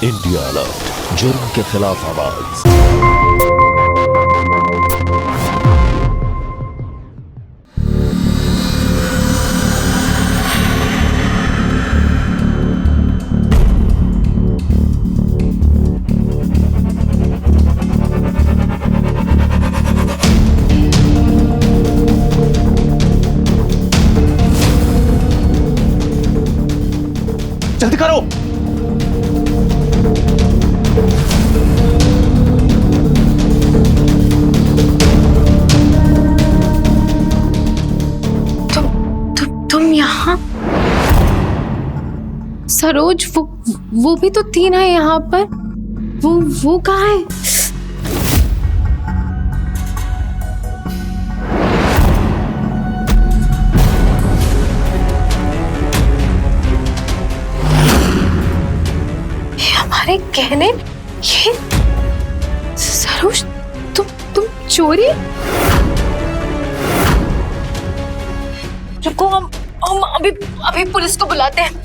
India alert, जुर्म के खिलाफ आवाज। जल्दी करो। तुम यहाँ? सरोज, वो भी तो तीन है यहाँ पर। वो कहाँ है? हमारे गहने, ये सरोज, तुम चोरी? रुको, हम अभी पुलिस को बुलाते हैं।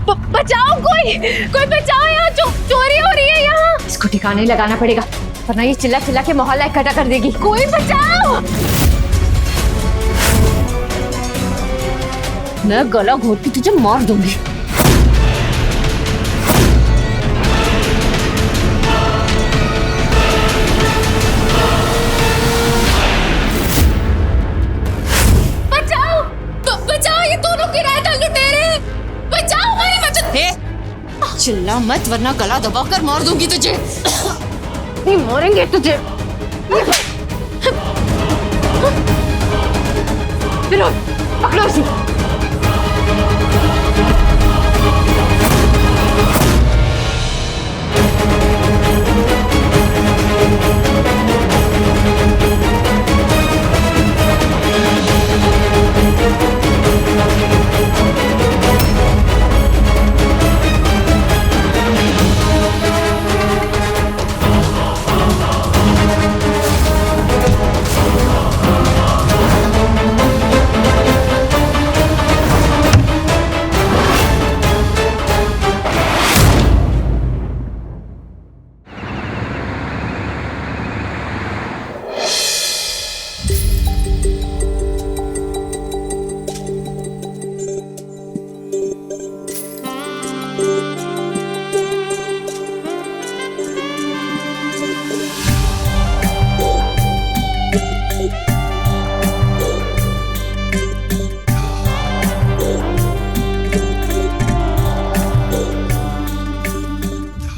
बचाओ, कोई बचाओ, यहाँ चोरी हो रही है यहाँ। इसको ठिकाने लगाना पड़ेगा, वरना ये चिल्ला चिल्ला के मोहल्ला इकट्ठा कर देगी। कोई बचाओ। मैं गला घोट के तुझे मार दूंगी। चिल्ला मत, वरना गला दबाकर मार दूंगी तुझे। नहीं मारेंगे तुझे। विनोद, पकड़ो इसे।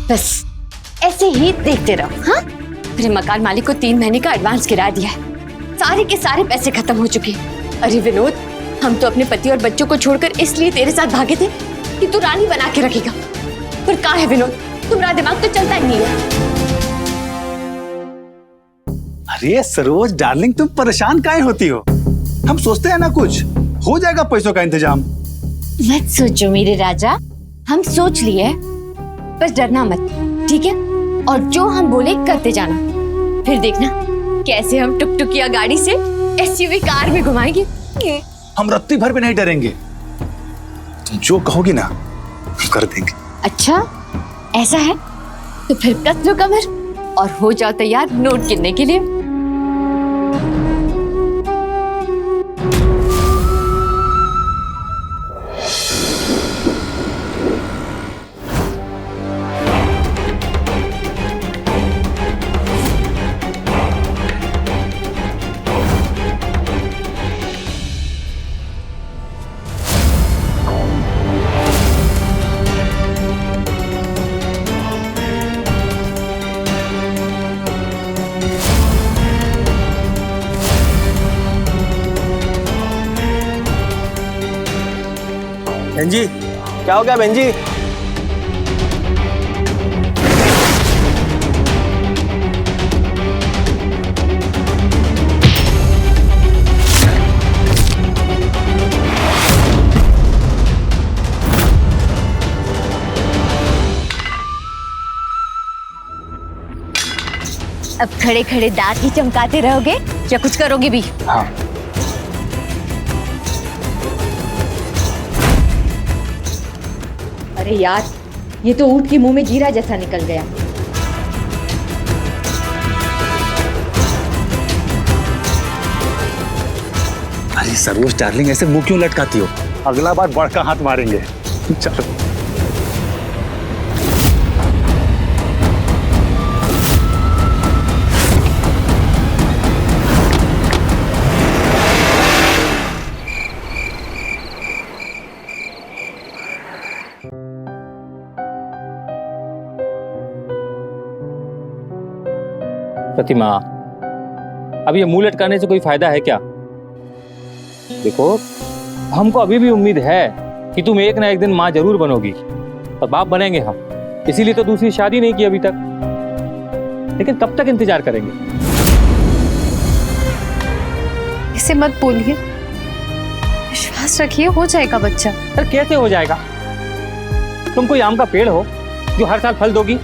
बस ऐसे ही देखते रहो। हाँ, मेरे मकान मालिक को 3 महीने का एडवांस गिरा दिया है। सारे के सारे पैसे खत्म हो चुके हैं। अरे विनोद, हम तो अपने पति और बच्चों को छोड़कर इसलिए तेरे साथ भागे थे कि तू रानी बना के रखेगा। पर कहाँ है विनोद? तुम्हारा दिमाग तो चलता ही नहीं है। अरे सरोज डार्लिंग, तुम परेशान काहे होती हो? हम सोचते हैं ना, कुछ हो जाएगा पैसों का इंतजाम। मत सोचो मेरे राजा, हम सोच लिए, बस डरना मत, ठीक है? और जो हम बोले करते जाना, फिर देखना कैसे हम टुकटुकिया गाड़ी से एसयूवी कार में घुमाएंगे। हम रत्ती भर भी नहीं डरेंगे। तुम जो कहोगी ना, हम कर देंगे। अच्छा, ऐसा है तो फिर कस लो कमर और हो जाओ तैयार नोट गिनने के लिए। बहन जी, क्या हो गया बहन जी? अब खड़े खड़े दांत ही चमकाते रहोगे या कुछ करोगे भी? हाँ। अरे यार, ये तो ऊँट के मुंह में जीरा जैसा निकल गया। अरे सरोज डार्लिंग, ऐसे मुंह क्यों लटकाती हो? अगला बार बड़का हाथ मारेंगे। चलो। प्रतिमा, अब ये मुंह लटकाने से कोई फायदा है क्या? देखो, हमको अभी भी उम्मीद है कि तुम एक ना एक दिन माँ जरूर बनोगी और बाप बनेंगे हम। इसीलिए तो दूसरी शादी नहीं की अभी तक। लेकिन कब तक इंतजार करेंगे? इसे मत बोलिए, विश्वास रखिए, हो जाएगा बच्चा। अरे कैसे हो जाएगा? तुम कोई आम का पेड़ हो जो हर साल फल दोगी?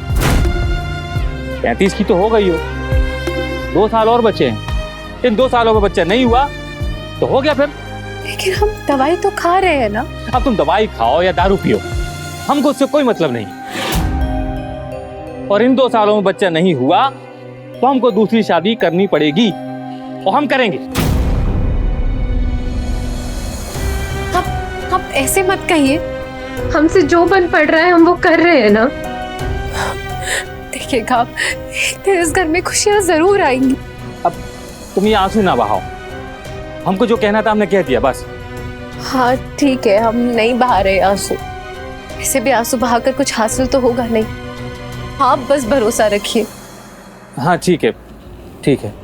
35 की तो हो गई हो, 2 साल और बचे हैं। इन 2 सालों में बच्चा नहीं हुआ तो हो गया फिर। लेकिन हम दवाई तो खा रहे हैं ना। अब तुम दवाई खाओ या दारू पियो, हमको उससे कोई मतलब नहीं। और इन 2 सालों में बच्चा नहीं हुआ तो हमको दूसरी शादी करनी पड़ेगी और हम करेंगे। आप ऐसे मत कहिए, हमसे जो बन पड़ रहा है हम वो कर रहे हैं ना। देखिएगा, आप एक दिन इस घर में खुशियां जरूर आएंगी। अब तुम ये आंसू ना बहाओ, हमको जो कहना था हमने कह दिया बस। हाँ ठीक है, हम नहीं बहा रहे आंसू। इसे भी आंसू बहाकर कुछ हासिल तो होगा नहीं। आप बस भरोसा रखिए। हाँ ठीक है, ठीक है।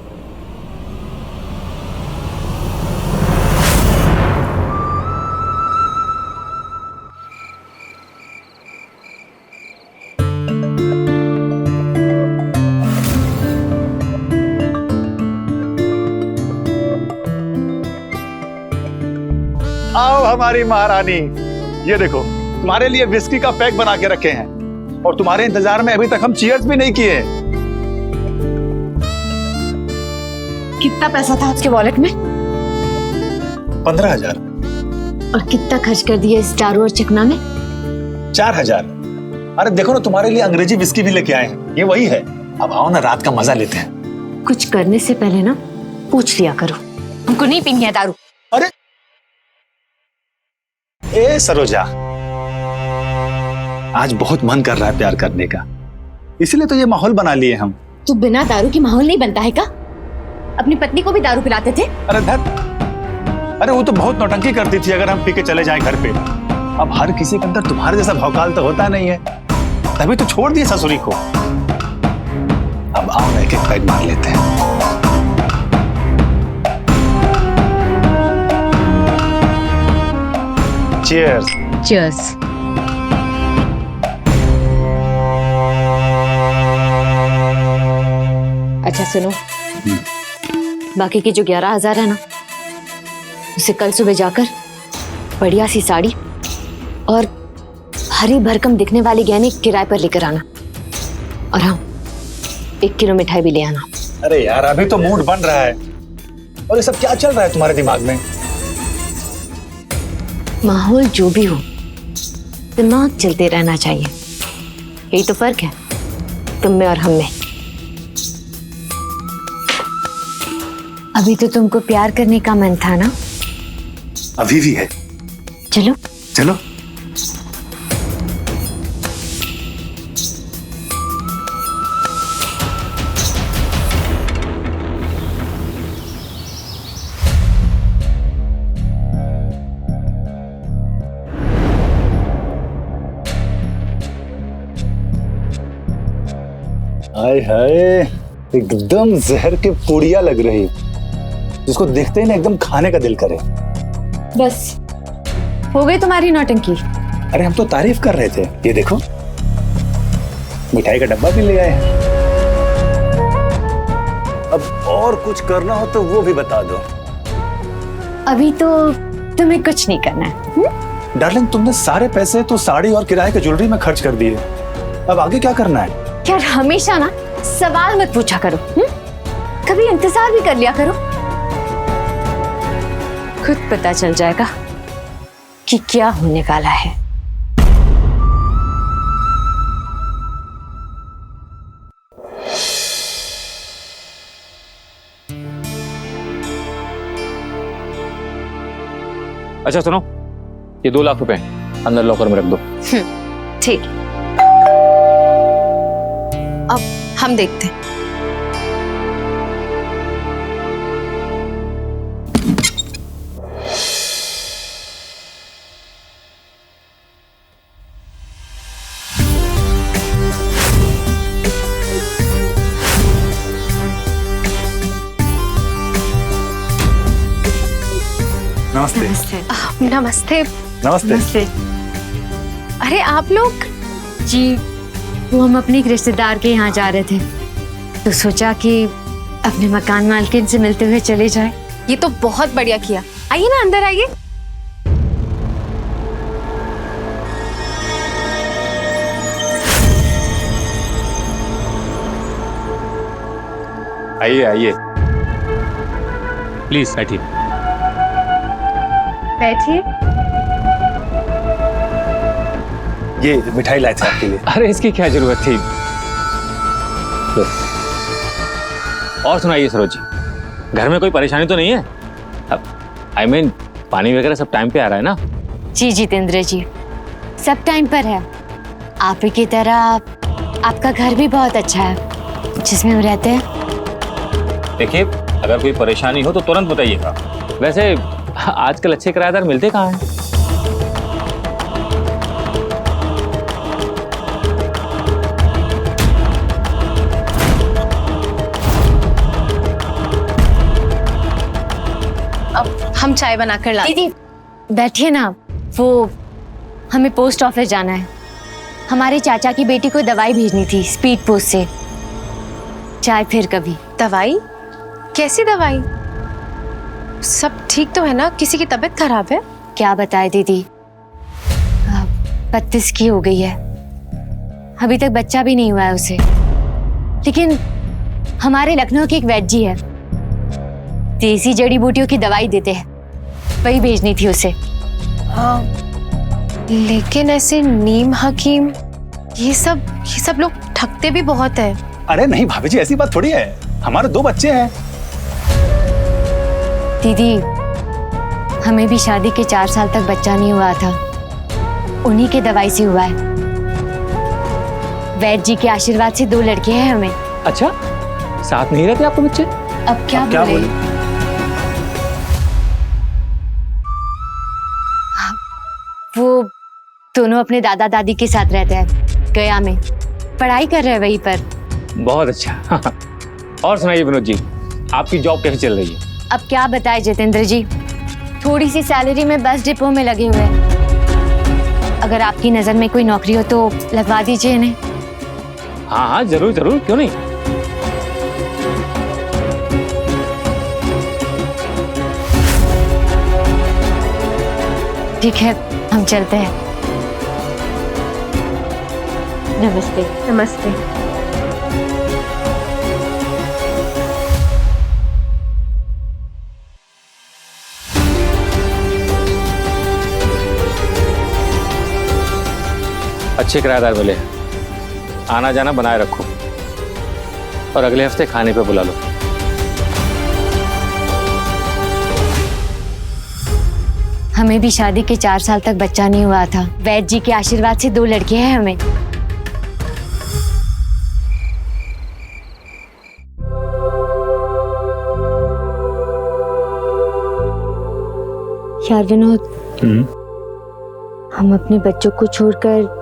आओ हमारी महारानी, ये देखो तुम्हारे लिए विस्की का पैक बना के रखे हैं और तुम्हारे इंतजार में अभी तक हम चीयर्स भी नहीं किए। कितना पैसा था उसके वॉलेट में? 15,000। और कितना खर्च कर दिया इस दारू और चिकना में? 4,000। अरे देखो ना, तुम्हारे लिए अंग्रेजी विस्की भी लेके आए हैं, ये वही है। अब आओ ना, रात का मजा लेते हैं। कुछ करने से पहले ना पूछ लिया करो। हमको नहीं पीनी है दारू। अरे ए सरोजा, आज बहुत मन कर रहा है प्यार करने का, इसलिए तो ये माहौल बना लिए हम। तो बिना दारू की माहौल नहीं बनता है क्या? अपनी पत्नी को भी दारू पिलाते थे? अरे अरे वो तो बहुत नौटंकी करती थी अगर हम पी के चले जाएं घर पे। अब हर किसी के अंदर तुम्हारे जैसा भौकाल तो होता नहीं है, तभी तो छोड़ दिए ससुरी को। अब आओ ना, एक एक पैग मार लेते हैं। Cheers. Cheers. अच्छा सुनो, बाकी की जो 11,000 है ना, उसे कल सुबह जाकर बढ़िया सी साड़ी और हरी भरकम दिखने वाली गहने किराए पर लेकर आना। और हाँ, 1 किलो मिठाई भी ले आना। अरे यार, अभी तो मूड बन रहा है और ये सब क्या चल रहा है तुम्हारे दिमाग में? माहौल जो भी हो, दिमाग चलते रहना चाहिए। यही तो फर्क है तुम में और हम में। अभी तो तुमको प्यार करने का मन था ना? अभी भी है। चलो चलो। हाय हाय, एकदम जहर के पुड़िया लग रही, जिसको देखते ही ना एकदम खाने का दिल करे। बस हो गई तुम्हारी नौटंकी। अरे हम तो तारीफ कर रहे थे, ये देखो मिठाई का डब्बा भी ले आए हैं। अब और कुछ करना हो तो वो भी बता दो। अभी तो तुम्हें कुछ नहीं करना है। डार्लिंग, तुमने सारे पैसे तो साड़ी और किराए के ज्वेलरी में खर्च कर दिए, अब आगे क्या करना है? यार हमेशा ना सवाल मत पूछा करो। कभी इंतजार भी कर लिया करो, खुद पता चल जाएगा कि क्या होने वाला है। अच्छा सुनो, ये 2 लाख रुपए अंदर लॉकर में रख दो। ठीक है, अब हम देखते हैं। नमस्ते। नमस्ते। नमस्ते। अरे आप लोग? जी, वो हम अपने एक रिश्तेदार के यहाँ जा रहे थे, तो सोचा कि अपने मकान मालकिन से मिलते हुए चले जाए। ये तो बहुत बढ़िया किया। आइए ना, अंदर आइए। आइए आइए, प्लीज बैठिए। बैठिए। ये मिठाई लाए थे आपके लिए। अरे इसकी क्या जरूरत थी। लो। और सुनाइए सरोज जी, घर में कोई परेशानी तो नहीं है? अब आई मीन पानी वगैरह सब टाइम पे आ रहा है ना? जी जितेंद्र जी, सब टाइम पर है। आप ही की तरह आपका घर भी बहुत अच्छा है जिसमें हम रहते हैं। देखिए, अगर कोई परेशानी हो तो तुरंत बताइएगा। वैसे आजकल अच्छे किराएदार मिलते कहाँ हैं? अब हम चाय बनाकर लाते। दीदी बैठिए ना, वो हमें पोस्ट ऑफिस जाना है। हमारे चाचा की बेटी को दवाई भेजनी थी स्पीड पोस्ट से। चाय फिर कभी। दवाई? कैसी दवाई? सब ठीक तो है ना? किसी की तबीयत खराब है? क्या बताए दीदी, 32 की हो गई है, अभी तक बच्चा भी नहीं हुआ है उसे। लेकिन हमारे लखनऊ के एक वैद्य जी है, देसी जड़ी बूटियों की दवाई देते हैं, वही भेजनी थी उसे। हाँ, लेकिन ऐसे नीम हकीम ये सब लोग ठगते भी बहुत है। अरे नहीं भाभी जी, ऐसी बात थोड़ी है। हमारे 2 बच्चे हैं। दीदी, हमें भी शादी के 4 साल तक बच्चा नहीं हुआ था, उन्हीं के दवाई से हुआ है। वैद्य जी के आशीर्वाद से 2 लड़के हैं हमें। अच्छा, साथ नहीं रहते आपके बच्चे? अब क्या बोले? वो दोनों अपने दादा दादी के साथ रहते हैं, गया में पढ़ाई कर रहे हैं वहीं पर। बहुत अच्छा। और सुनाइए विनोद जी, आपकी जॉब कैसे चल रही है? अब क्या बताए जितेंद्र जी, थोड़ी सी सैलरी में बस डिपो में लगे हुए हैं। अगर आपकी नजर में कोई नौकरी हो तो लगवा दीजिए इन्हें। हाँ हाँ, जरूर जरूर, क्यों नहीं। ठीक है, हम चलते हैं। नमस्ते। नमस्ते। अच्छे किराएदार मिले, आना जाना बनाए रखो और अगले हफ्ते खाने पे बुला लो। हमें भी शादी के 4 साल तक बच्चा नहीं हुआ था, वैद्य जी के आशीर्वाद से 2 लड़के हैं हमें। यार विनोद, हम अपने बच्चों को छोड़कर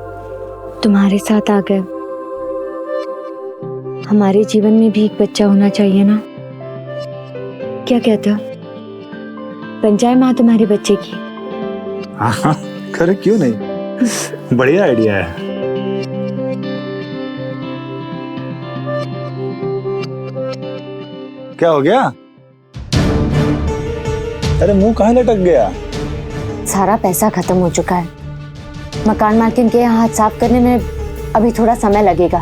तुम्हारे साथ आ गए। हमारे जीवन में भी एक बच्चा होना चाहिए ना? क्या कहते हो? बन जाए माँ तुम्हारे बच्चे की? हाँ, करे क्यों नहीं। बढ़िया आइडिया है। क्या हो गया? अरे मुंह कहाँ लटक गया? सारा पैसा खत्म हो चुका है। मकान मालकिन के यहाँ हाथ साफ करने में अभी थोड़ा समय लगेगा,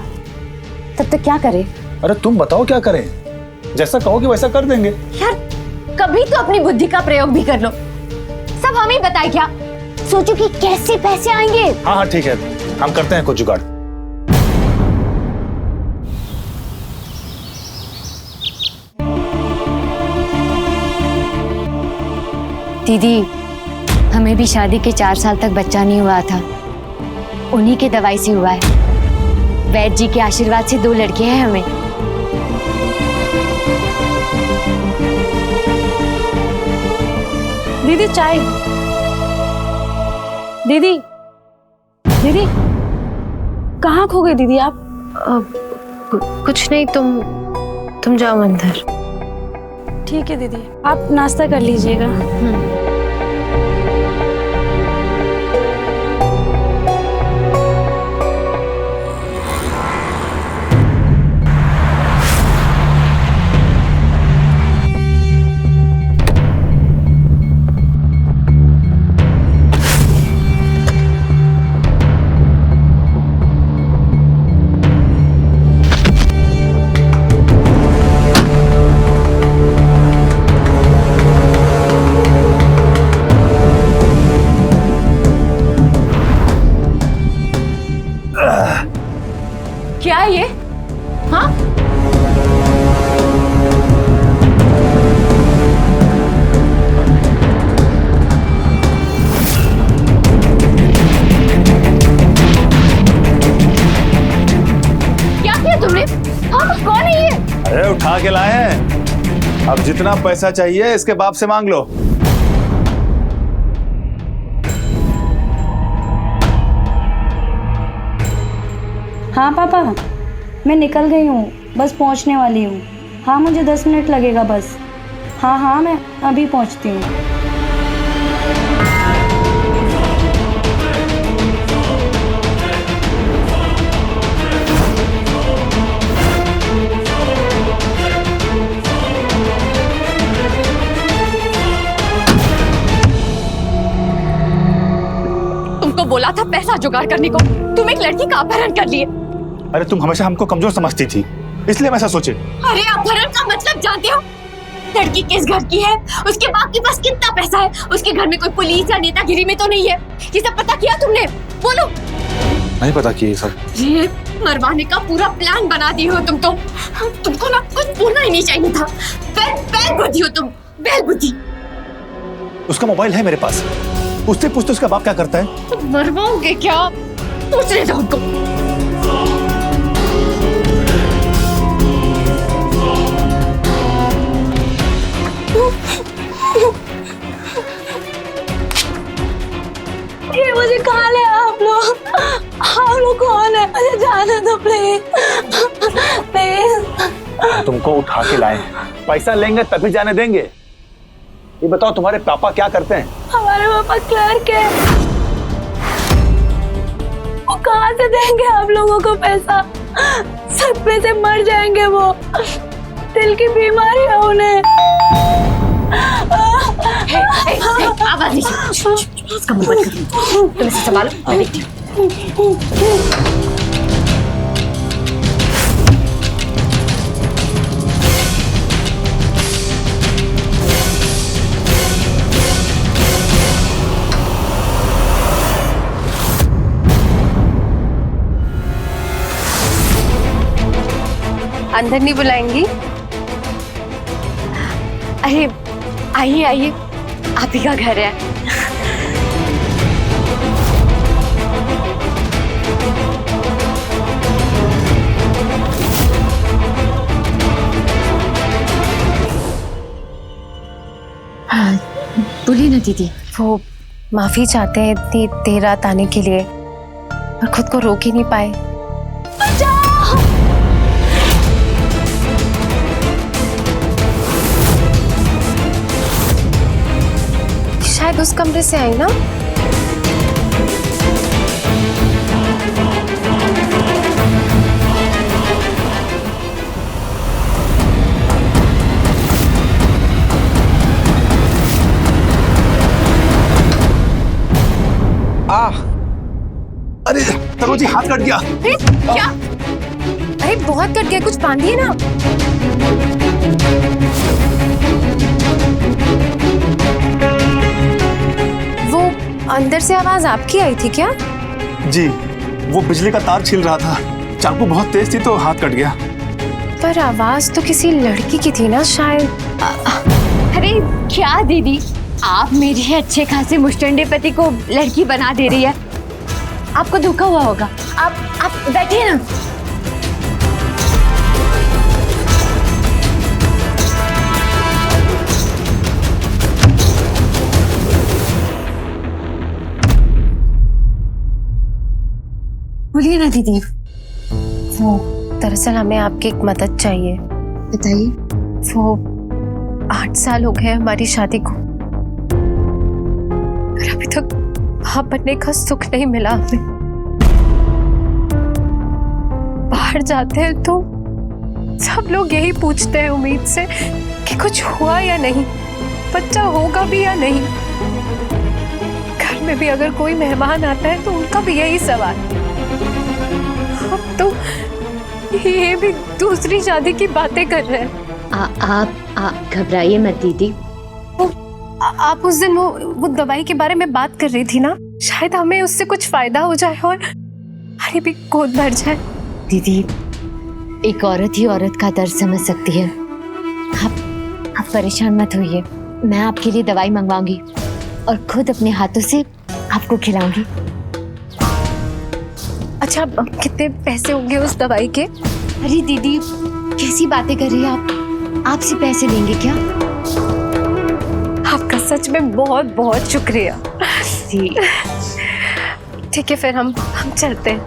तब तक क्या करें? अरे तुम बताओ क्या करें? जैसा कहोगे वैसा कर देंगे। यार कभी तो अपनी बुद्धि का प्रयोग भी कर लो। सब हम ही बताए क्या? सोचो कि कैसे पैसे आएंगे। हाँ हाँ ठीक है, हम करते हैं कुछ जुगाड़। दीदी, हमें भी शादी के 4 साल तक बच्चा नहीं हुआ था, उन्हीं के दवाई से हुआ है। वैद्य जी के आशीर्वाद से 2 लड़के हैं हमें। दीदी चाय। दीदी दीदी कहाँ खो गए दीदी आप? कुछ नहीं, तुम जाओ अंदर। ठीक है दीदी, आप नाश्ता कर लीजिएगा। क्या है ये? हाँ? क्या किया तुमने? हाँ, कौन है ये? अरे उठा के लाए हैं। अब जितना पैसा चाहिए इसके बाप से मांग लो। हाँ पापा, मैं निकल गई हूँ, बस पहुँचने वाली हूँ। हाँ मुझे 10 मिनट लगेगा बस। हाँ हाँ मैं अभी पहुँचती हूँ। तुमको बोला था पैसा जुगाड़ करने को, तुम एक लड़की का अपहरण कर लिए। अरे तुम हमेशा हमको कमजोर समझती थी, इसलिए मैं ऐसा सोचे। अरे अपहरण का मतलब जानते हो? लड़की किस घर की है, उसके बाप के पास कितना पैसा है, उसके घर में कोई पुलिस या नेतागिरी में तो नहीं है। ये सब पता किया तुमने? बोलो। नहीं पता कि ये सब। ये मरवाने का पूरा प्लान बना दी हो तुम तो। तुमको ना कुछ बोलना ही नहीं चाहिए था। बैल बुद्धि हो तुम, बैल बुद्धि। उसका मोबाइल है मेरे पास, पूछते पूछते उसका बाप क्या करता है। मरवाओगे क्या? पूछ रहे जाओ उनको। ये मुझे कहाँ ले आप लोग कौन है? मुझे जाने दो प्लीज प्लीज। तुमको उठा के लाए, पैसा लेंगे तभी जाने देंगे। ये बताओ तुम्हारे पापा क्या करते हैं? हमारे पापा क्लर्क है। वो कहाँ से देंगे आप लोगों को पैसा? सदमे से मर जाएंगे वो, दिल की बीमारी है उन्हें। आवाज नहीं, इसका मुंह बंद करो। तुम इसे संभालो, मैं देखती हूँ। अंदर नहीं बुलाएंगी? अरे आइए आइए, आप ही का घर है। बोलिए ना दीदी। वो माफी चाहते हैं इतनी देर रात आने के लिए, पर खुद को रोक ही नहीं पाए। शायद उस कमरे से आई ना। अरे तनुजी हाथ कट गया। क्या? अरे बहुत कट गया, कुछ बांधिए ना। वो अंदर से आवाज आपकी आई थी क्या? जी, वो बिजली का तार छिल रहा था, चाकू बहुत तेज थी तो हाथ कट गया। पर आवाज तो किसी लड़की की थी ना शायद। अरे क्या दीदी, आप मेरे अच्छे खासे मुस्टंडे पति को लड़की बना दे रही है। आपको धोखा हुआ होगा। आप बैठिए ना। बोलिए ना दीदी। वो दरअसल हमें आपकी एक मदद चाहिए। बताइए। वो 8 साल हो गए हमारी शादी को और अभी तक वहां बनने का सुख नहीं मिला हमें। बाहर जाते हैं तो सब लोग यही पूछते हैं उम्मीद से कि कुछ हुआ या नहीं, बच्चा होगा भी या नहीं। घर में भी अगर कोई मेहमान आता है तो उनका भी यही सवाल। अब तो ये भी दूसरी शादी की बातें कर रहे हैं। आप घबराइए मत दीदी। आप उस दिन वो दवाई के बारे में बात कर रही थी ना, शायद हमें उससे कुछ फायदा हो जाए और हमारी भी गोद भर जाए। दीदी, एक औरत ही औरत का दर्द समझ सकती है। आप परेशान मत होइए। मैं आपके लिए दवाई मंगवाऊंगी और खुद अपने हाथों से आपको खिलाऊंगी। अच्छा, अब कितने पैसे होंगे उस दवाई के? अरे दीदी, कैसी बातें कर रही हैं आप? आपसे पैसे लेंगे क्या? आपका सच में बहुत बहुत शुक्रिया। जी ठीक है, फिर हम चलते हैं।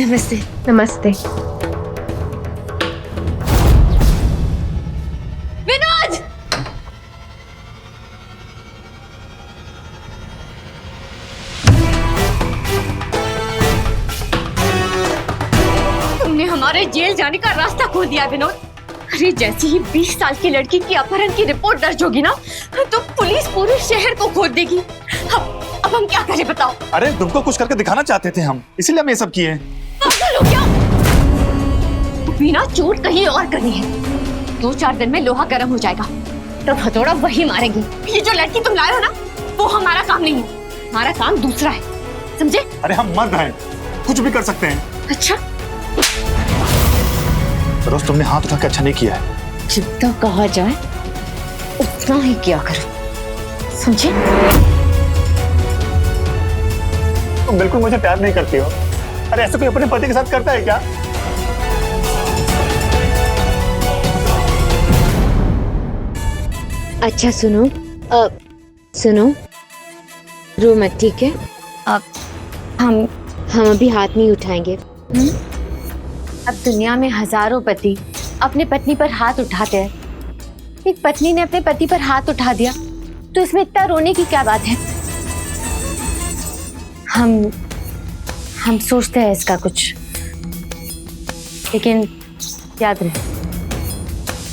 नमस्ते। नमस्ते। विनोद! तुमने हमारे जेल जाने का रास्ता खोल दिया विनोद। अरे जैसे ही 20 साल की लड़की की अपहरण की रिपोर्ट दर्ज होगी ना, तो पुलिस पूरे शहर को खोद देगी। अब हम क्या करें बताओ? अरे तुमको कुछ करके दिखाना चाहते थे हम, इसीलिए हम ये सब किए। पागल हो क्या? बिना चोट कहीं और करनी है। 2-4 दिन में लोहा गर्म हो जाएगा, तब हथौड़ा वही मारेंगे। ये जो लड़की तुम लाए हो ना, वो हमारा काम नहीं है। हमारा काम दूसरा है, समझे? अरे हम मर्द हैं, कुछ भी कर सकते हैं। अच्छा, रोज तुमने हाथ उठा के अच्छा नहीं किया है। जितना कहा जाए उतना ही किया करो, समझे? तुम बिल्कुल मुझे प्यार नहीं करती हो। अरे ऐसा कोई अपने पति के साथ करता है क्या? अच्छा सुनो, सुनो, रो मत, ठीक है? अब हम अभी हाथ नहीं उठाएंगे। अब दुनिया में हजारों पति अपने पत्नी पर हाथ उठाते हैं। एक पत्नी ने अपने पति पर हाथ उठा दिया तो इसमें इतना रोने की क्या बात है? हम सोचते हैं इसका कुछ, लेकिन याद रहे,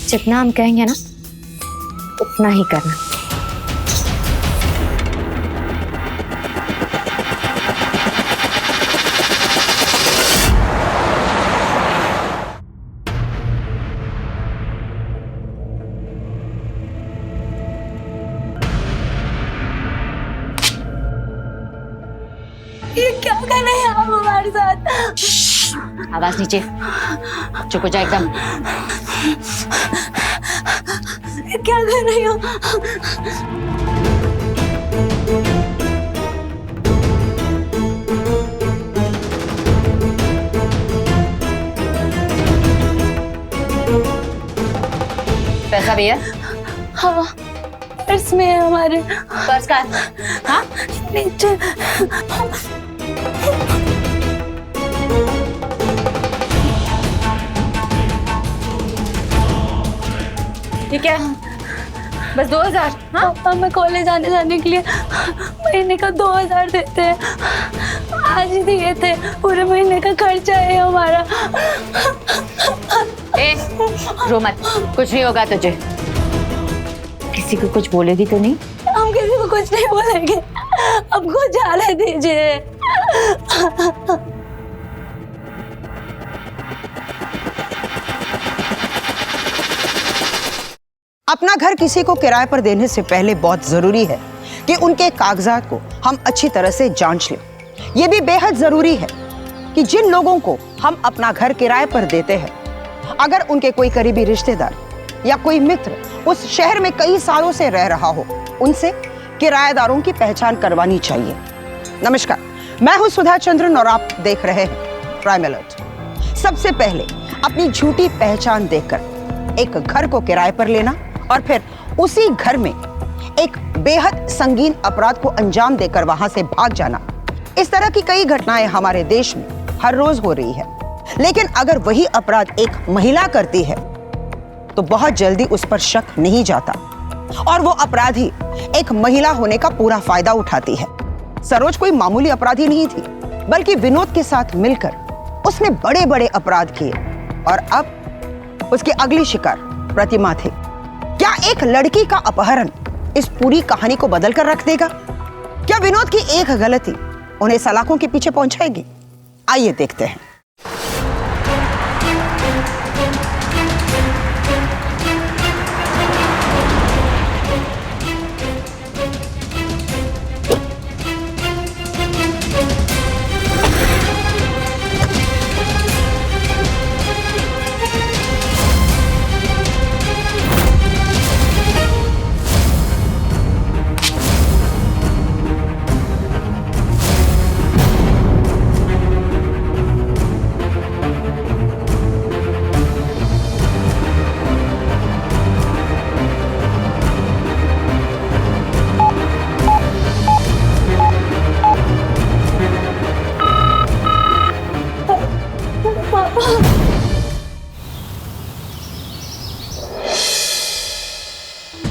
जितना हम कहेंगे ना उतना ही करना। ये क्या कर रहे हैं आप हमारे साथ? आवाज नीचे, चुप हो जा एकदम। क्या कर रही हो? पैसा भी है? हाँ, पर्स में है हमारे। पर्स का? हाँ, नीचे। ठीक है, बस 2000। हाँ, हमें कॉलेज आने जाने के लिए महीने का 2000 देते हैं। आज ही दिए थे, पूरे महीने का खर्चा है हमारा। ए, रो मत, कुछ नहीं होगा तुझे। किसी को कुछ बोलेगी तो नहीं? हम किसी को कुछ नहीं बोलेंगे, हमको जाने दीजिए। अपना घर किसी को किराए पर देने से पहले बहुत जरूरी है कि उनके कागजात को हम अच्छी तरह से जांच लें। ये भी बेहद जरूरी है कि जिन लोगों को हम अपना घर किराए पर देते हैं, अगर उनके कोई करीबी रिश्तेदार या कोई मित्र उस शहर में कई सालों से रह रहा हो, उनसे किराएदारों की पहचान करवानी चाहिए। नमस्कार, मैं हूं सुधा चंद्रन और आप देख रहे हैं प्राइम अलर्ट। सबसे पहले अपनी झूठी पहचान देकर एक घर को किराए पर लेना और फिर उसी घर में एक बेहद संगीन अपराध को अंजाम देकर वहां से भाग जाना, इस तरह की कई घटनाएं हमारे देश में हर रोज हो रही है। लेकिन अगर वही अपराध एक महिला करती है तो बहुत जल्दी उस पर शक नहीं जाता और वो अपराधी एक महिला होने का पूरा फायदा उठाती है। सरोज कोई मामूली अपराधी नहीं थी, बल्कि विनोद के साथ मिलकर उसने बड़े बड़े अपराध किए और अब उसकी अगली शिकार प्रतिमा थी। क्या एक लड़की का अपहरण इस पूरी कहानी को बदल कर रख देगा? क्या विनोद की एक गलती उन्हें सलाखों के पीछे पहुंचाएगी? आइए देखते हैं।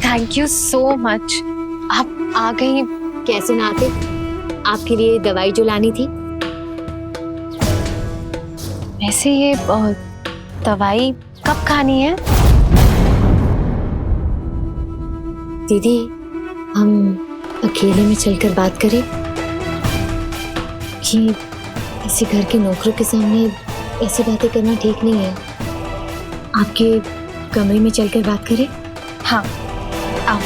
Thank you so much. आप आ गई। कैसे ना आते, आपके लिए दवाई जो लानी थी। वैसे ये दवाई कब खानी है? दीदी, हम अकेले में चलकर बात करें कि किसी घर के नौकरों के सामने ऐसी बातें करना ठीक नहीं है। आपके कमरे में चलकर बात करें। हाँ, आओ।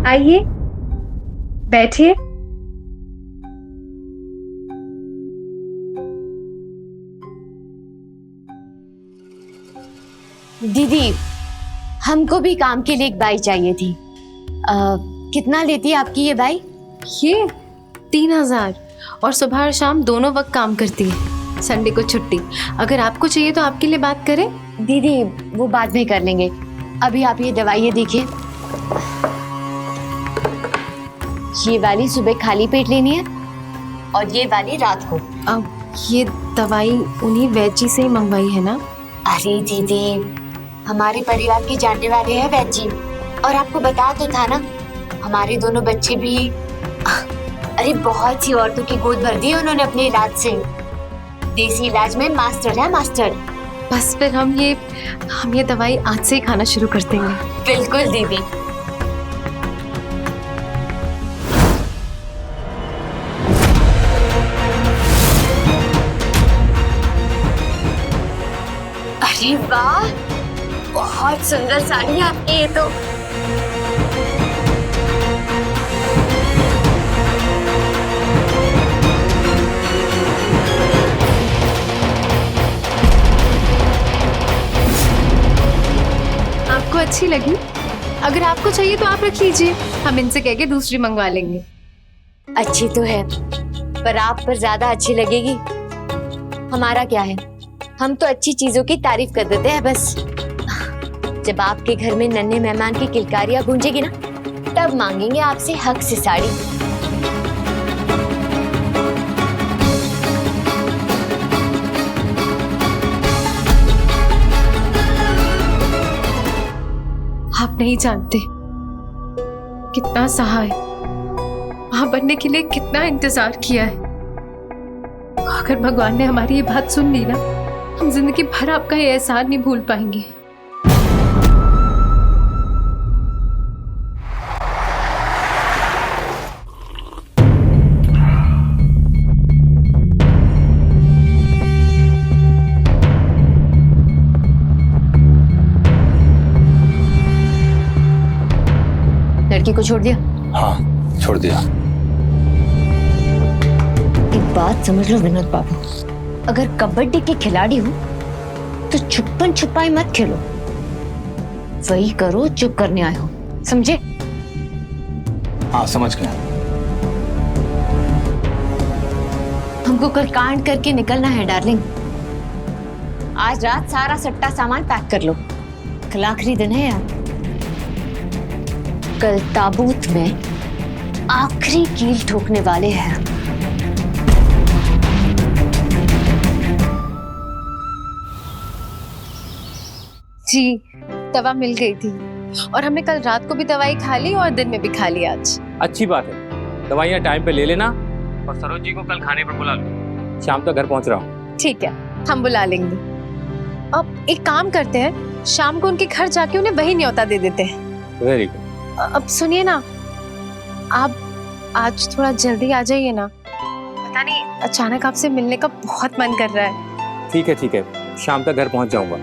आइए, बैठिए। दीदी, हमको भी काम के लिए एक बाई चाहिए थी। कितना लेती है आपकी ये बाई? ये 3000 और सुबह और शाम दोनों वक्त काम करती है, संडे को छुट्टी। अगर आपको चाहिए तो आपके लिए बात करें। दीदी, वो बाद में कर लेंगे। अभी आप ये दवाइयाँ देखिए। ये वाली सुबह खाली पेट लेनी है और ये वाली रात को। अब ये दवाई उन्हीं वैद्य जी से ही मंगवाई है ना? अरे दीदी, हमारे परिवार के जानने वाले हैं वैद्य जी, और आपको बता तो था ना, हमारे दोनों बच्चे भी अरे बहुत सी औरतों की गोद भर दी उन्होंने अपने इलाज से। देसी इलाज में मास्टर है, मास्टर। बस फिर हम ये दवाई आज से ही खाना शुरू कर देंगे। बिल्कुल दीदी। अरे वाह, बहुत सुंदर साड़ी है आपकी ये तो। आपको अच्छी लगी? अगर आपको चाहिए तो आप रख लीजिए, हम इनसे कह के दूसरी मंगवा लेंगे। अच्छी तो है, पर आप पर ज्यादा अच्छी लगेगी। हमारा क्या है, हम तो अच्छी चीजों की तारीफ कर देते हैं बस। जब आपके घर में नन्हे मेहमान की किलकारियां गूंजेगी ना, तब मांगेंगे आपसे हक से साड़ी। आप नहीं जानते कितना सहा है, मां बनने के लिए कितना इंतजार किया है। अगर भगवान ने हमारी ये बात सुन ली ना, हम जिंदगी भर आपका ये एहसान नहीं भूल पाएंगे। लड़की को छोड़ दिया? हाँ, छोड़ दिया। एक बात समझ लो विनोद बाबू, अगर कबड्डी के खिलाड़ी हो तो छुपन छुपाई मत खेलो, वही करो जो करने आए हो, समझे? हाँ, समझ गया। हमको कल कांड करके निकलना है डार्लिंग। आज रात सारा सट्टा सामान पैक कर लो, कल आखिरी दिन है यार। कल ताबूत में आखिरी कील ठोकने वाले हैं। जी, दवा मिल गई थी और हमने कल रात को भी दवाई खा ली और दिन में भी खा ली आज। अच्छी बात है, दवाइयाँ टाइम पे ले लेना और सरोज जी को कल खाने पर बुला लो। शाम तक घर पहुंच रहा हूँ। ठीक है, हम बुला लेंगे। अब एक काम करते हैं, शाम को उनके घर जाके उन्हें वही न्योता दे देते हैं। Very good. अब सुनिए ना, आप आज थोड़ा जल्दी आ जाइए ना, पता नहीं अचानक आपसे मिलने का बहुत मन कर रहा है। ठीक है ठीक है, शाम तक घर पहुंच जाऊंगा।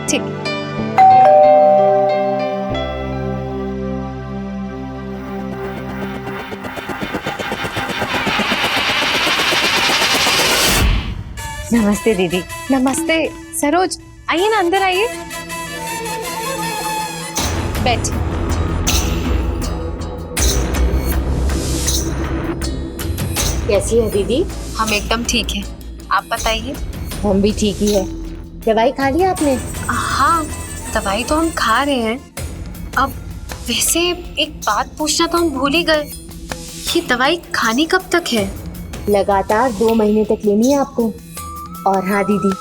ठीक। नमस्ते दीदी। नमस्ते सरोज, आइए ना, अंदर आइए, बैठ। कैसी है दीदी? हम एकदम ठीक हैं, आप बताइए। हम भी ठीक ही है। दवाई खा ली आपने? हाँ, दवाई तो हम खा रहे हैं। अब वैसे एक बात पूछना तो हम भूल ही गए, ये दवाई खानी कब तक है? लगातार 2 महीने तक लेनी है आपको। और हाँ दीदी,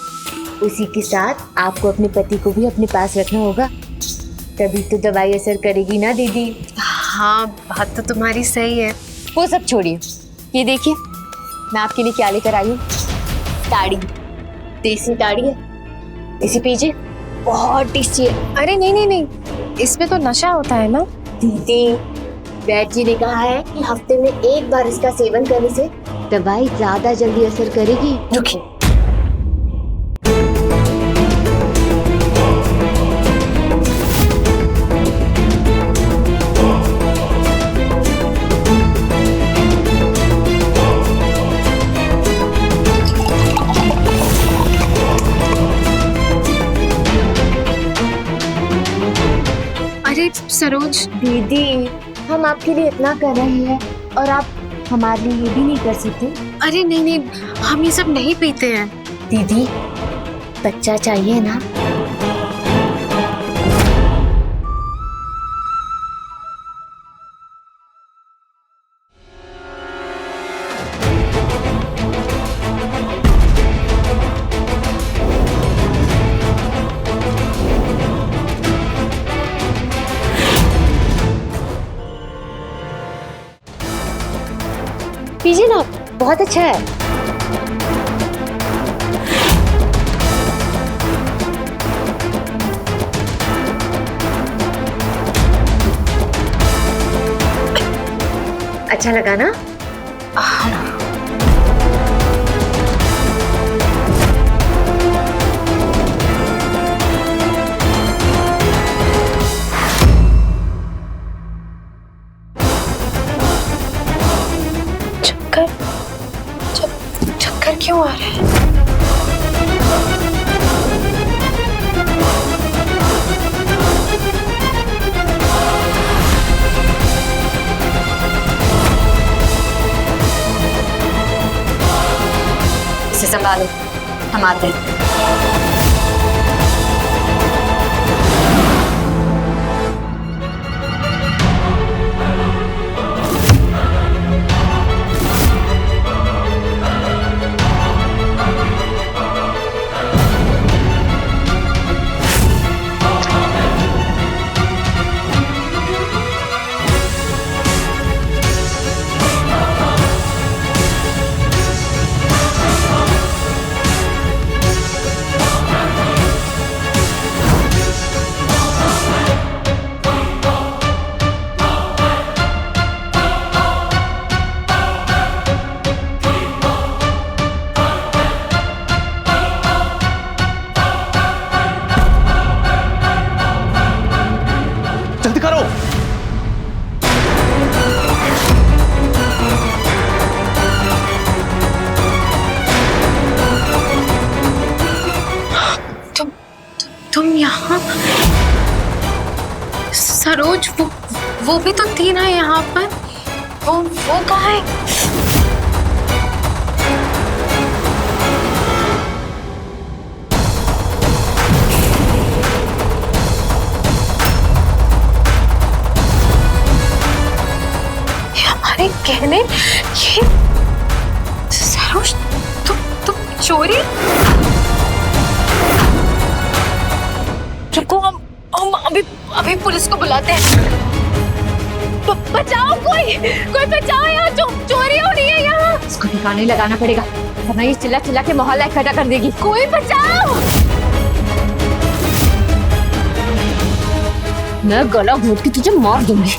उसी के साथ आपको अपने पति को भी अपने पास रखना होगा, तभी तो दवाई असर करेगी ना दीदी। हाँ, बात तो तुम्हारी सही है। वो सब छोड़िए, ये देखिए मैं आपके लिए क्या लेकर आई हूँ। ताड़ी, देसी ताड़ी है, इसे पीजिए, बहुत टेस्टी है। अरे नहीं नहीं नहीं, इसमें तो नशा होता है ना। दीदी, वैद्य जी ने कहा है कि हफ्ते में एक बार इसका सेवन करने से दवाई ज्यादा जल्दी असर करेगी। रुकिए, सरोज। दीदी, हम आपके लिए इतना कर रहे हैं और आप हमारे लिए ये भी नहीं कर सकते? अरे नहीं नहीं, हम ये सब नहीं पीते हैं। दीदी, बच्चा चाहिए ना? पीजिए ना, बहुत अच्छा है। अच्छा लगा ना? चक्कर क्यों आ रहा है? इसे संभालो, हम आते हैं। सरोज वो भी तो थी ना यहाँ पर। वो कहाँ है? ये हमारे कहने ये सरोज तुम चोरी? रुको, हम अभी पुलिस को बुलाते हैं। बचाओ, कोई बचाओ, यहाँ चोरी हो रही है यहाँ। इसको ठिकाने लगाना पड़ेगा, वरना ये चिल्ला चिल्ला के मोहल्ला इकट्ठा कर देगी। कोई बचाओ। मैं गला घोट के तुझे मार दूंगी।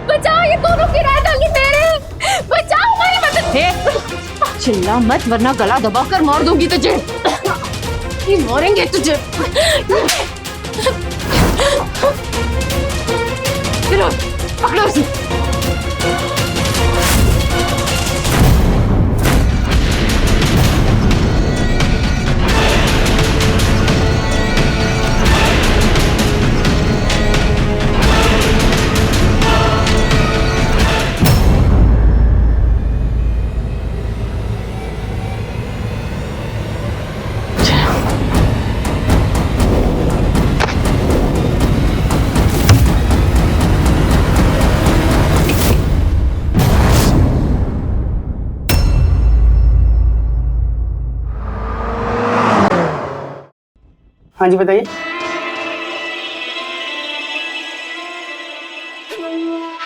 बचाओ, ये दोनों किराएदार मेरे हैं। बचाओ, हमारी मदद। चिल्ला मत, वरना गला दबाकर मार दूंगी तुझे। ये मारेंगे तुझे। पकड़ो उसे। हाँ जी बताइए।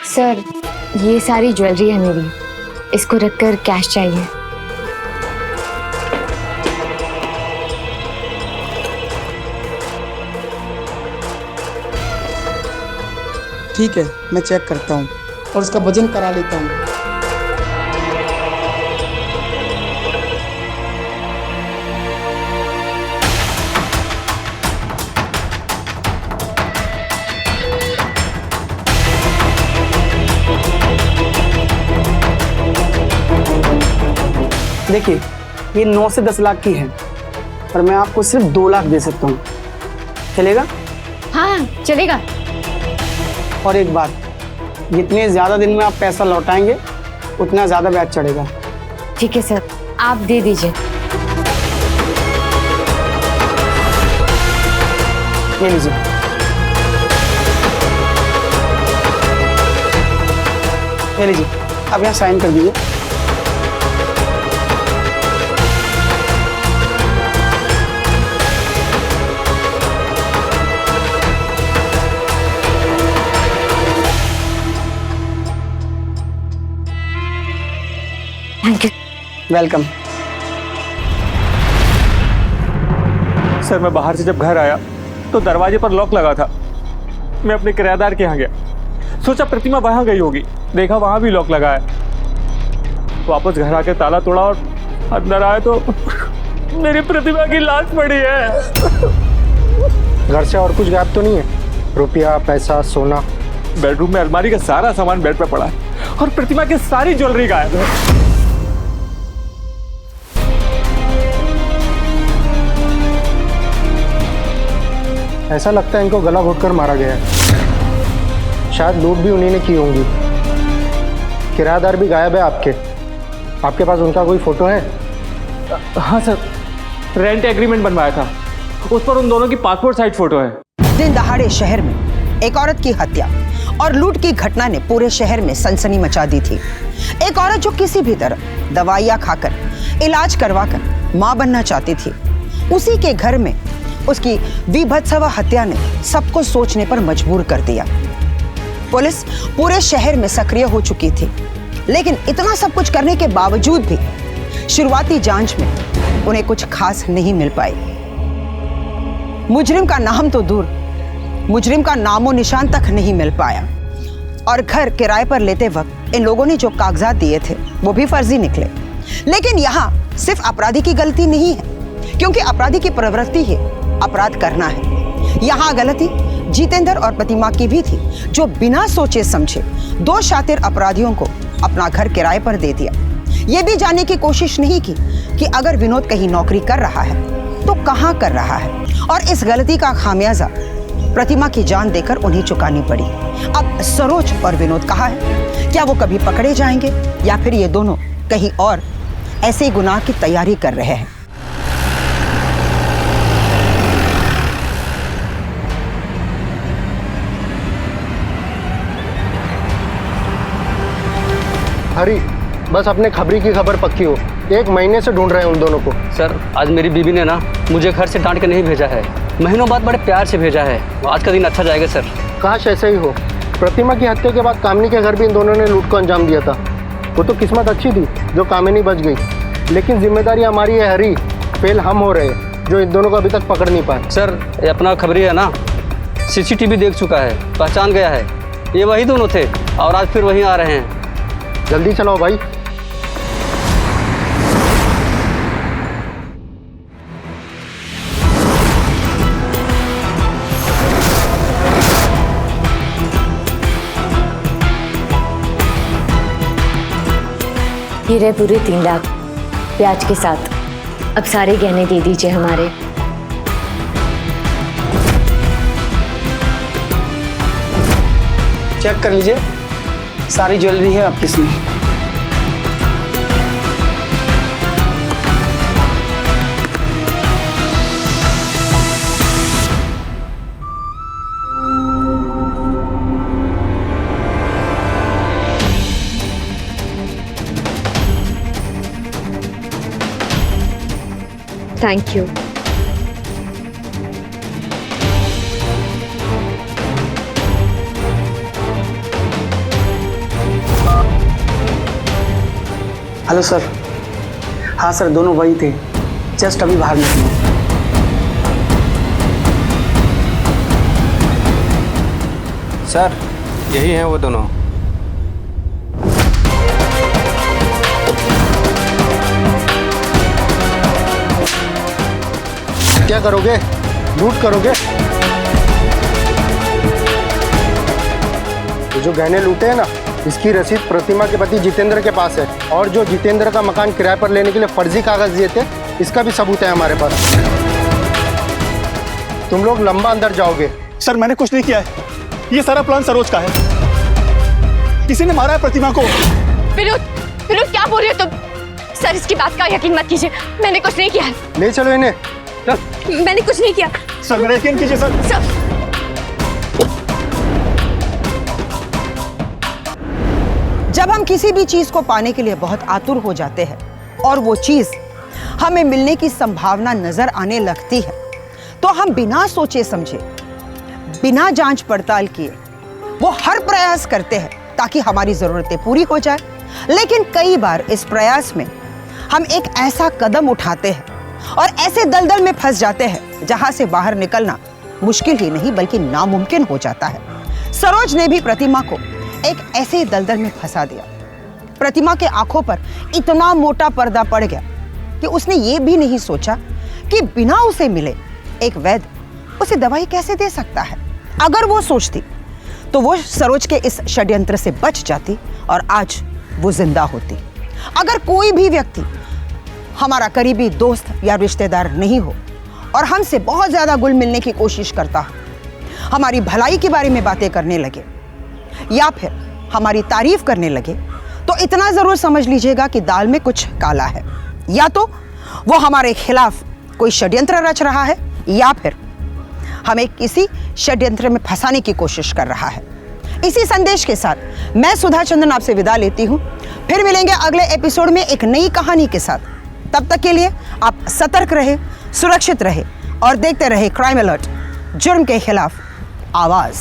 सर, ये सारी ज्वेलरी है मेरी, इसको रखकर कैश चाहिए। ठीक है, मैं चेक करता हूँ और उसका वजन करा लेता हूँ। देखिए, ये 9 से 10 लाख की है, पर मैं आपको सिर्फ 2 लाख दे सकता हूँ। चलेगा? हाँ चलेगा। और एक बात, जितने ज़्यादा दिन में आप पैसा लौटाएंगे उतना ज़्यादा ब्याज चढ़ेगा। ठीक है सर, आप दे दीजिए। ये लीजिए। ये लीजिए, आप यहाँ साइन कर दीजिए। Thank you. वेलकम। सर, मैं बाहर से जब घर आया तो दरवाजे पर लॉक लगा था। मैं अपने किराएदार के यहाँ गया, सोचा प्रतिमा वहां गई होगी, देखा वहां भी लॉक लगा है। वापस घर आके ताला तोड़ा और अंदर आए तो मेरी प्रतिमा की लाश पड़ी है। घर से और कुछ गायब तो नहीं है? रुपया, पैसा, सोना? बेडरूम में अलमारी का सारा सामान बेड पे पड़ा है और प्रतिमा की सारी ज्वेलरी गायब है। ऐसा लगता है इनको गला घोटकर मारा गया है। शायद लूट भी उन्हीं ने की होंगी। किराएदार भी गायब है आपके पास उनका कोई फोटो है? हाँ सर, रेंट एग्रीमेंट बनवाया था, उस पर उन दोनों की पासपोर्ट साइज फोटो है। दिन दहाड़े शहर में एक औरत की हत्या और लूट की घटना ने पूरे शहर में सनसनी मचा दी थी। एक औरत जो किसी भी तरह दवाइयां खाकर, इलाज करवाकर मां बनना चाहती थी, उसी के घर में उसकी विभत्सव हत्या ने सबको सोचने पर मजबूर कर दिया। पुलिस पूरे शहर में सक्रिय हो चुकी थी, लेकिन इतना सब कुछ करने के बावजूद भी शुरुआती जांच में उन्हें कुछ खास नहीं मिल पाई। मुजरिम का नाम तो दूर, मुजरिम का नामो निशान तक नहीं मिल पाया। और घर किराए पर लेते वक्त इन लोगों ने जो कागजात दिए थे वो भी फर्जी निकले। लेकिन यहाँ सिर्फ अपराधी की गलती नहीं है, क्योंकि अपराधी की प्रवृत्ति ही अपराध करना है। यहाँ गलती जितेंद्र और प्रतिमा की भी थी, जो बिना सोचे समझे दो शातिर अपराधियों को अपना घर किराए पर दे दिया। ये भी जानने की कोशिश नहीं की कि अगर विनोद कहीं नौकरी कर रहा है तो कहाँ कर रहा है, और इस गलती का खामियाजा प्रतिमा की जान देकर उन्हें चुकानी पड़ी। अब सरोज और विनोद कहाँ है? क्या वो कभी पकड़े जाएंगे या फिर ये दोनों कहीं और ऐसे ही गुनाह की तैयारी कर रहे हैं? हरी, बस अपने खबरी की खबर पक्की हो। 1 महीने से ढूंढ रहे हैं उन दोनों को। सर, आज मेरी बीवी ने ना मुझे घर से डांट के नहीं भेजा है, महीनों बाद बड़े प्यार से भेजा है। आज का दिन अच्छा जाएगा सर। काश ऐसे ही हो। प्रतिमा की हत्या के बाद कामिनी के घर भी इन दोनों ने लूट को अंजाम दिया था। वो तो किस्मत अच्छी थी जो कामिनी बच गई, लेकिन जिम्मेदारी हमारी है हरी। फेल हम हो रहे जो इन दोनों को अभी तक पकड़ नहीं पाए। सर, ये अपना खबरी है ना, CCTV देख चुका है, पहचान गया है। ये वही दोनों थे और आज फिर वहीं आ रहे हैं। जल्दी चलाओ भाई। ये रहे पूरे 3 लाख ब्याज के साथ। अब सारे गहने दे दीजिए हमारे। चेक कर लीजिए, सारी ज्वेलरी है आपकी इसमें। Thank you. Hello sir. हाँ सर, दोनों वही थे, जस्ट अभी बाहर निकले। सर, यही हैं वो दोनों। क्या करोगे? लूट करोगे? ये जो गहने लूटे हैं ना, इसकी रसीद प्रतिमा के पति जितेंद्र के पास है, और जो जितेंद्र का मकान किराए पर लेने के लिए फर्जी कागज दिए थे, इसका भी सबूत है हमारे पास। तुम लोग लंबा अंदर जाओगे। सर, मैंने कुछ नहीं किया है। ये सारा प्लान सरोज का है। किसी ने मारा है प्रतिमा को। विनोद क्या बोल रहे हो तुम? सर, इसकी बात का यकीन मत कीजिए, मैंने कुछ नहीं किया है। ले चलो इन्हें। मैंने कुछ नहीं किया। सर, मेरा यकीन कीजिए सर। जब हम किसी भी चीज को पाने के लिए बहुत आतुर हो जाते हैं और वो चीज हमें मिलने की संभावना नजर आने लगती है, तो हम बिना सोचे समझे, बिना जांच पड़ताल किए वो हर प्रयास करते हैं ताकि हमारी जरूरतें पूरी हो जाए। लेकिन कई बार इस प्रयास में हम एक ऐसा कदम उठाते हैं और ऐसे दलदल में फंस जाते हैं जहां से बाहर निकलना मुश्किल ही नहीं बल्कि नामुमकिन हो जाता है। सरोज ने भी प्रतिमा को एक ऐसे दलदल में फंसा दिया। प्रतिमा के आंखों पर इतना मोटा पर्दा पड़ गया कि उसने ये भी नहीं सोचा कि बिना उसे मिले एक वैद्य उसे दवाई कैसे दे सकता है। अगर वो सोचती तो वो सरोज के इस षड्यंत्र से बच जाती और आज वो जिंदा होती। अगर कोई भी व्यक्ति हमारा करीबी दोस्त या रिश्तेदार नहीं हो और हमसे बहुत ज्यादा घुल मिलने की कोशिश करता हो, हमारी भलाई के बारे में बातें करने लगे या फिर हमारी तारीफ करने लगे, तो इतना जरूर समझ लीजिएगा कि दाल में कुछ काला है। या तो वो हमारे खिलाफ कोई षड्यंत्र रच रहा है या फिर हमें किसी षड्यंत्र में फंसाने की कोशिश कर रहा है। इसी संदेश के साथ मैं सुधा चंद्रन आपसे विदा लेती हूँ। फिर मिलेंगे अगले एपिसोड में एक नई कहानी के साथ। तब तक के लिए आप सतर्क रहे, सुरक्षित रहे और देखते रहे क्राइम अलर्ट, जुर्म के खिलाफ आवाज।